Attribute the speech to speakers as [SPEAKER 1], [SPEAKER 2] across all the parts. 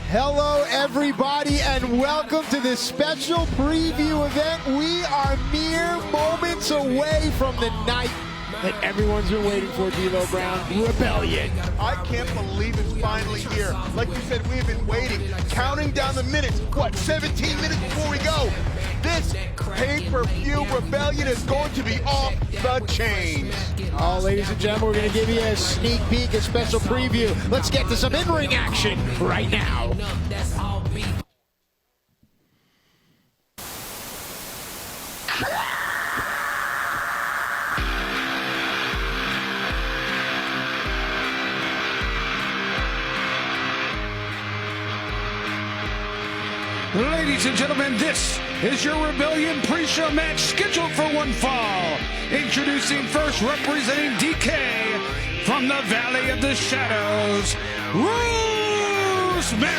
[SPEAKER 1] Hello, everybody, and welcome to this special preview event. We are mere moments away from the night that everyone's been waiting for, D'Lo Brown, Rebellion.
[SPEAKER 2] I can't believe it's finally here. Like you said, we've been waiting, counting down the minutes. What, 17 minutes before we go? This pay-per-view Rebellion is going to be off the chains.
[SPEAKER 1] Oh, ladies and gentlemen, we're going to give you a sneak peek, a special preview. Let's get to some in-ring action right now.
[SPEAKER 3] Ladies and gentlemen, this is your Rebellion pre-show match scheduled for one fall. Introducing first, representing DK from the Valley of the Shadows, Rosemary.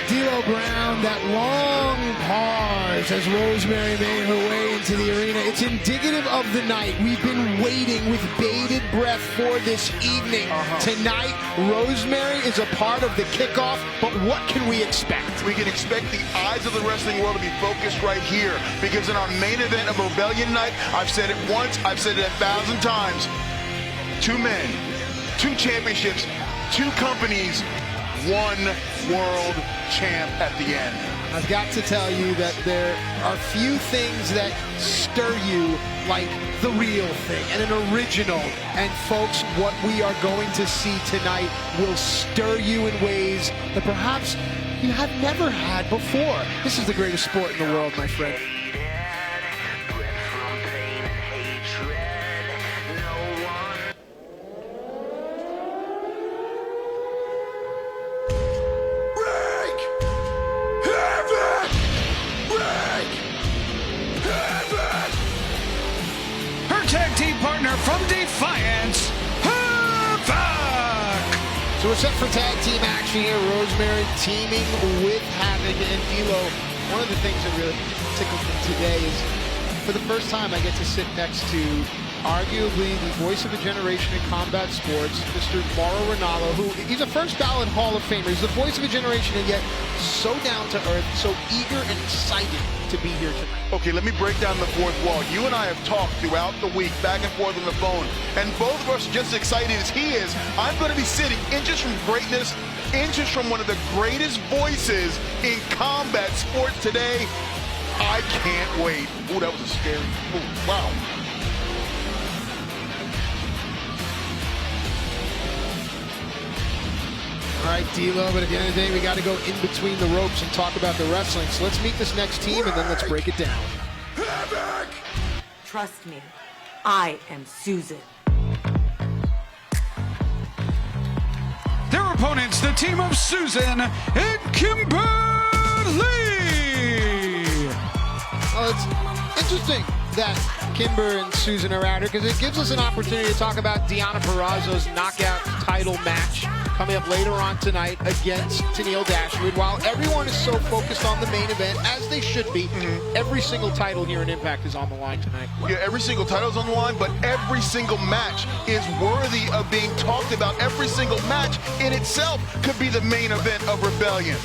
[SPEAKER 1] D'Lo Brown, that long pause as Rosemary made her way into the arena. It's indicative of the night. We've been waiting with bated breath for this evening. Tonight, Rosemary is a part of the kickoff, but what can we expect?
[SPEAKER 2] We can expect the eyes of the wrestling world to be focused right here, because in our main event of Rebellion night, I've said it once, I've said it 1,000 times. 2 men, 2 championships, 2 companies, 1 world champ at the end.
[SPEAKER 1] I've got to tell you that there are few things that stir you like the real thing and an original. And folks, what we are going to see tonight will stir you in ways that perhaps you have never had before. This is the greatest sport in the world, my friend.
[SPEAKER 3] Tag team partner from Defiance, Havok.
[SPEAKER 1] So we're set for tag team action here. Rosemary teaming with Havok and D'Lo. One of the things that really tickled me today is, for the first time, I get to sit next to arguably the voice of a generation in combat sports, Mr. Tomorrow Ronaldo, who he's a first ballot Hall of Famer. He's the voice of a generation, and yet so down to earth, so eager and excited to be here tonight.
[SPEAKER 2] Okay, let me break down the fourth wall. You and I have talked throughout the week, back and forth on the phone, and both of us are just as excited as he is. I'm going to be sitting inches from greatness, inches from one of the greatest voices in combat sports today. I can't wait. Ooh, that was a scary, ooh, wow.
[SPEAKER 1] All right, D'Lo, but at the end of the day, we got to go in between the ropes and talk about the wrestling. So let's meet this next team, and then let's break it down.
[SPEAKER 4] Trust me, I am Susan.
[SPEAKER 3] Their opponents, the team of Susan and Kimber Lee.
[SPEAKER 1] Well, it's interesting that Kimber and Susan are out here, because it gives us an opportunity to talk about Deonna Purrazzo's knockout title match coming up later on tonight against Tennille Dashwood. While everyone is so focused on the main event, as they should be, every single title here in Impact is on the line tonight.
[SPEAKER 2] Yeah, every single title's on the line, but every single match is worthy of being talked about. Every single match in itself could be the main event of Rebellion.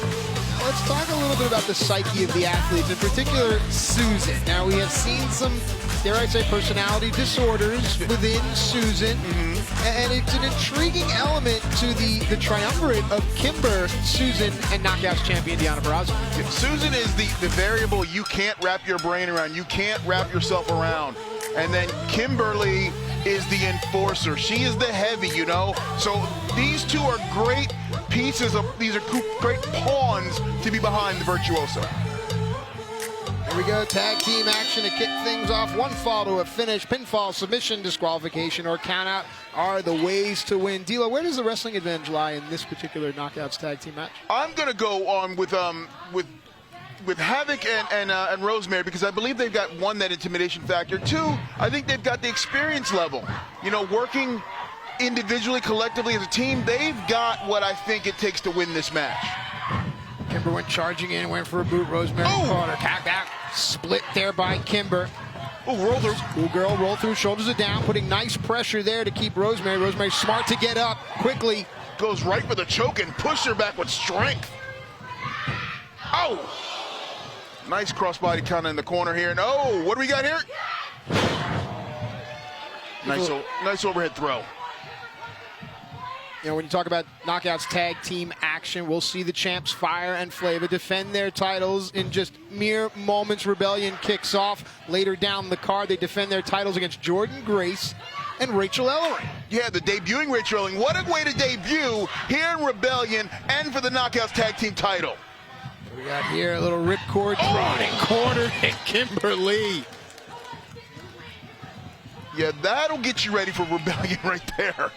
[SPEAKER 1] Let's talk a little bit about the psyche of the athletes, in particular Susan. Now, we have seen some, dare I say, personality disorders within Susan, and it's an intriguing element to the triumvirate of Kimber, Susan, and Knockouts champion Deonna Purrazzo.
[SPEAKER 2] Susan is the variable you can't wrap your brain around, you can't wrap yourself around. And then Kimber Lee is the enforcer. She is the heavy, you know? So these two are great pieces of, these are great pawns to be behind the virtuoso.
[SPEAKER 1] Here we go, tag team action to kick things off. One fall to a finish, pinfall, submission, disqualification, or countout are the ways to win. D'Lo, where does the wrestling advantage lie in this particular Knockouts tag team match?
[SPEAKER 2] I'm gonna go on with Havok and Rosemary, because I believe they've got, 1, that intimidation factor. 2, I think they've got the experience level. You know, working individually, collectively as a team, they've got what I think it takes to win this match.
[SPEAKER 1] Kimber went charging in, went for a boot. Rosemary caught her. Tagged out. Split there by Kimber.
[SPEAKER 2] Oh, roll through.
[SPEAKER 1] Schoolgirl roll through, shoulders are down, putting nice pressure there to keep Rosemary. Rosemary smart to get up quickly.
[SPEAKER 2] goes right for the choke and push her back with strength. Oh! Nice crossbody counter in the corner here. And oh, what do we got here? Nice overhead throw.
[SPEAKER 1] You know, when you talk about Knockouts tag team action, we'll see the champs Fire and Flava defend their titles in just mere moments. Rebellion kicks off. Later down the card, they defend their titles against Jordan Grace and Rachel Ellering.
[SPEAKER 2] Yeah, the debuting Rachel Ellering. What a way to debut here in Rebellion and for the Knockouts tag team title.
[SPEAKER 1] We got here a little ripcord trotting corner hit Kimber Lee.
[SPEAKER 2] Yeah, that'll get you ready for Rebellion right there.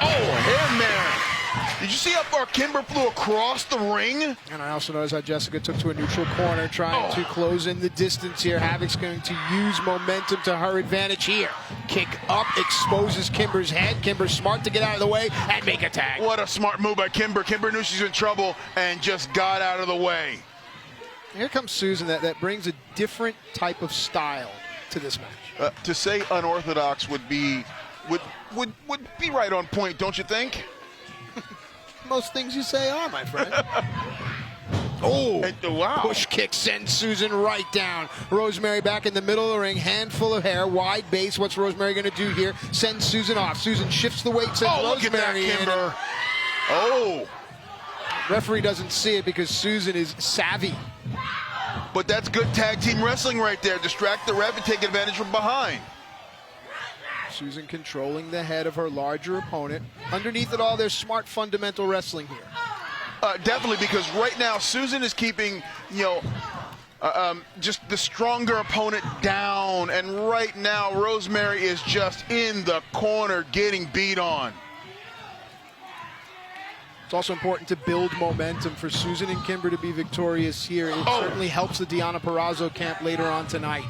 [SPEAKER 2] Oh, Hail Mary. Did you see how far Kimber flew across the ring?
[SPEAKER 1] And I also noticed how Jessica took to a neutral corner, trying to close in the distance here. Havok's going to use momentum to her advantage here. Kick up, exposes Kimber's head. Kimber's smart to get out of the way and make a tag.
[SPEAKER 2] What a smart move by Kimber. Kimber knew she's in trouble and just got out of the way.
[SPEAKER 1] Here comes Susan that brings a different type of style to this match.
[SPEAKER 2] To say unorthodox would be right on point, don't you think?
[SPEAKER 1] Most things you say are, my friend.
[SPEAKER 2] Wow.
[SPEAKER 1] Push kick sends Susan right down. Rosemary back in the middle of the ring, handful of hair, wide base. What's Rosemary going to do here? Sends Susan off. Susan shifts the weight, sends
[SPEAKER 2] Look at that,
[SPEAKER 1] Rosemary
[SPEAKER 2] Kimber.
[SPEAKER 1] in. Referee doesn't see it because Susan is savvy.
[SPEAKER 2] But that's good tag team wrestling right there. Distract the ref and take advantage from behind.
[SPEAKER 1] Susan controlling the head of her larger opponent. Underneath it all, there's smart fundamental wrestling here.
[SPEAKER 2] Definitely, because right now Susan is keeping, just the stronger opponent down. And right now, Rosemary is just in the corner getting beat on.
[SPEAKER 1] It's also important to build momentum for Susan and Kimber to be victorious here. It certainly helps the Deonna Purrazzo camp later on tonight.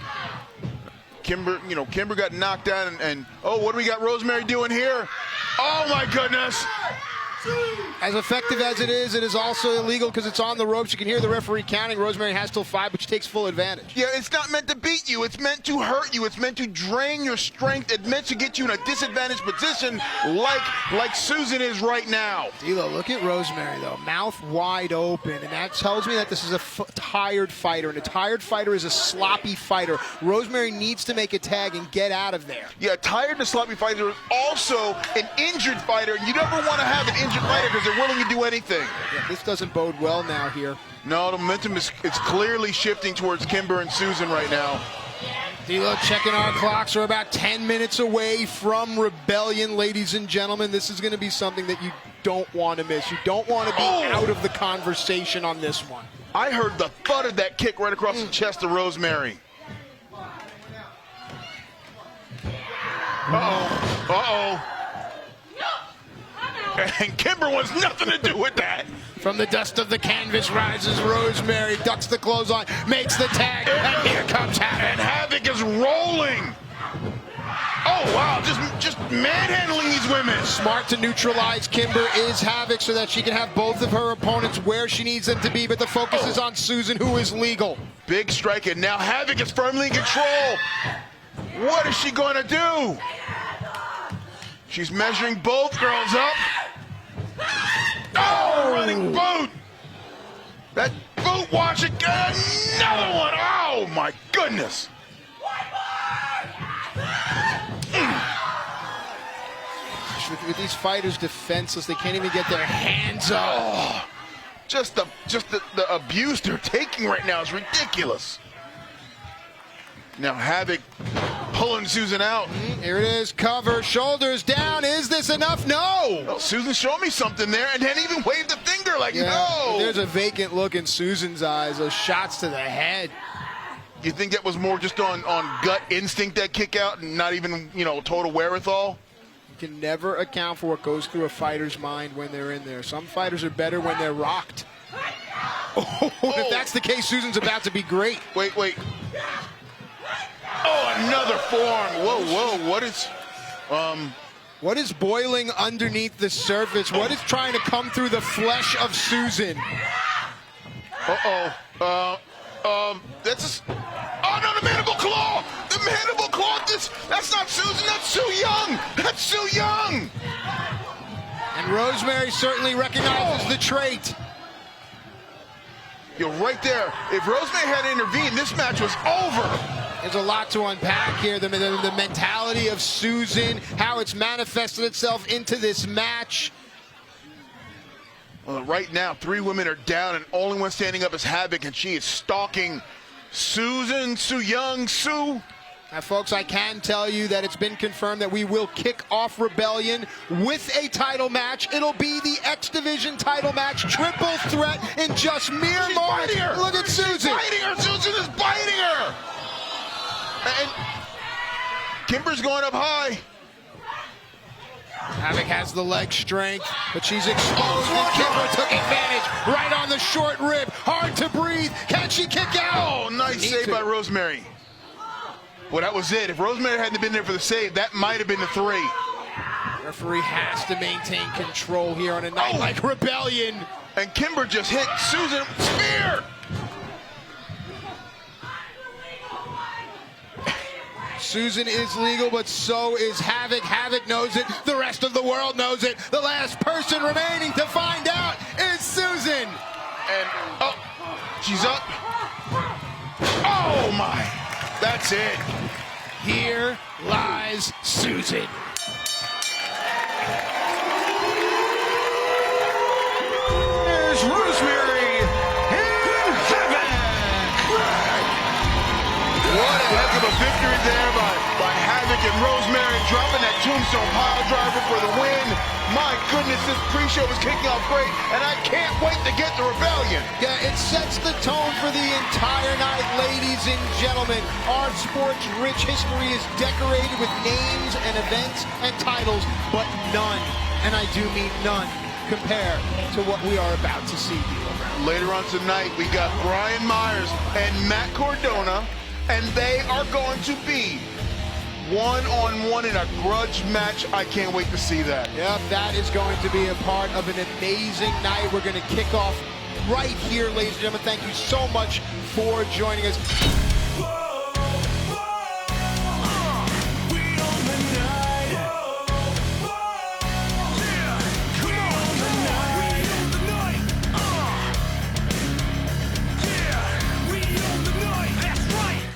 [SPEAKER 2] Kimber got knocked down, and what do we got Rosemary doing here? Oh my goodness!
[SPEAKER 1] As effective as it is also illegal because it's on the ropes. You can hear the referee counting. Rosemary has till 5, but she takes full advantage.
[SPEAKER 2] Yeah, it's not meant to beat you. It's meant to hurt you. It's meant to drain your strength. It's meant to get you in a disadvantaged position like Susan is right now.
[SPEAKER 1] D'Lo, look at Rosemary, though. Mouth wide open, and that tells me that this is a tired fighter, and a tired fighter is a sloppy fighter. Rosemary needs to make a tag and get out of there.
[SPEAKER 2] Yeah, tired and sloppy fighter is also an injured fighter. You never want to have an injured fighter because they're willing to do anything.
[SPEAKER 1] Yeah, this doesn't bode well now here.
[SPEAKER 2] No, the momentum is clearly shifting towards Kimber and Susan right now.
[SPEAKER 1] D'Lo checking our clocks. We're about 10 minutes away from Rebellion, ladies and gentlemen. This is going to be something that you don't want to miss. You don't want to be out of the conversation on this one.
[SPEAKER 2] I heard the thud of that kick right across the chest of Rosemary. And Kimber wants nothing to do with that.
[SPEAKER 1] From the dust of the canvas rises Rosemary, ducks the clothesline, makes the tag, and here comes Havok.
[SPEAKER 2] And Havok is rolling. Oh, wow, just manhandling these women.
[SPEAKER 1] Smart to neutralize Kimber is Havok so that she can have both of her opponents where she needs them to be, but the focus is on Susan, who is legal.
[SPEAKER 2] Big strike, and now Havok is firmly in control. What is she going to do? She's measuring both girls up. Oh, running boot. That boot wash again. Another one. Oh, my goodness.
[SPEAKER 1] With these fighters defenseless, they can't even get their hands up.
[SPEAKER 2] Oh, just the abuse they're taking right now is ridiculous. Now Havok pulling Susan out.
[SPEAKER 1] Here it is, cover, shoulders down. Is this enough? No.
[SPEAKER 2] Oh, Susan showed me something there and then even waved a finger like no.
[SPEAKER 1] There's a vacant look in Susan's eyes. Those shots to the head.
[SPEAKER 2] You think that was more just on gut instinct, that kick out, and not even, total wherewithal?
[SPEAKER 1] You can never account for what goes through a fighter's mind when they're in there. Some fighters are better when they're rocked. If that's the case, Susan's about to be great.
[SPEAKER 2] Wait. Oh, another forearm. Whoa,
[SPEAKER 1] what is boiling underneath the surface? What is trying to come through the flesh of Susan?
[SPEAKER 2] That's Oh, no, the mandible claw! The mandible claw! That's not Susan, that's Su Yung! That's Su Yung!
[SPEAKER 1] And Rosemary certainly recognizes the trait.
[SPEAKER 2] You're right there. If Rosemary had intervened, this match was over.
[SPEAKER 1] There's a lot to unpack here. The mentality of Susan, how it's manifested itself into this match.
[SPEAKER 2] Well, right now, 3 women are down, and only one standing up is Havok, and she is stalking Susan, Su Yung, Su.
[SPEAKER 1] Now, folks, I can tell you that it's been confirmed that we will kick off Rebellion with a title match. It'll be the X Division title match, triple threat in just mere moments. Look at Susan.
[SPEAKER 2] She's biting her. Susan is biting her. And Kimber's going up high.
[SPEAKER 1] Havok has the leg strength, but she's exposed, and Kimber took advantage right on the short rib. Hard to breathe. Can she kick out?
[SPEAKER 2] Oh, nice save by Rosemary. Well, that was it. If Rosemary hadn't been there for the save, that might have been the 3.
[SPEAKER 1] Referee has to maintain control here on a night like Rebellion.
[SPEAKER 2] And Kimber just hit Susan. Spear!
[SPEAKER 1] Susan is legal, but so is Havok. Havok knows it. The rest of the world knows it. The last person remaining to find out is Susan.
[SPEAKER 2] And, oh, she's up. Oh, my. That's it.
[SPEAKER 1] Here lies Susan.
[SPEAKER 3] Here's Rosemary and Havok.
[SPEAKER 2] What a heck of a victory there by Havok and Rosemary, dropping that tombstone pile driver for the win. My goodness, this pre-show is kicking off great, and I can't wait to get to Rebellion.
[SPEAKER 1] Yeah, it sets the tone for the entire night, ladies and gentlemen. Our sports rich history is decorated with names and events and titles, but none, and I do mean none, compare to what we are about to see here.
[SPEAKER 2] Later on tonight, we got Brian Myers and Matt Cardona, and they are going to be one-on-one in a grudge match. I can't wait to see that.
[SPEAKER 1] Yep, that is going to be a part of an amazing night. We're going to kick off right here, ladies and gentlemen. Thank you so much for joining us.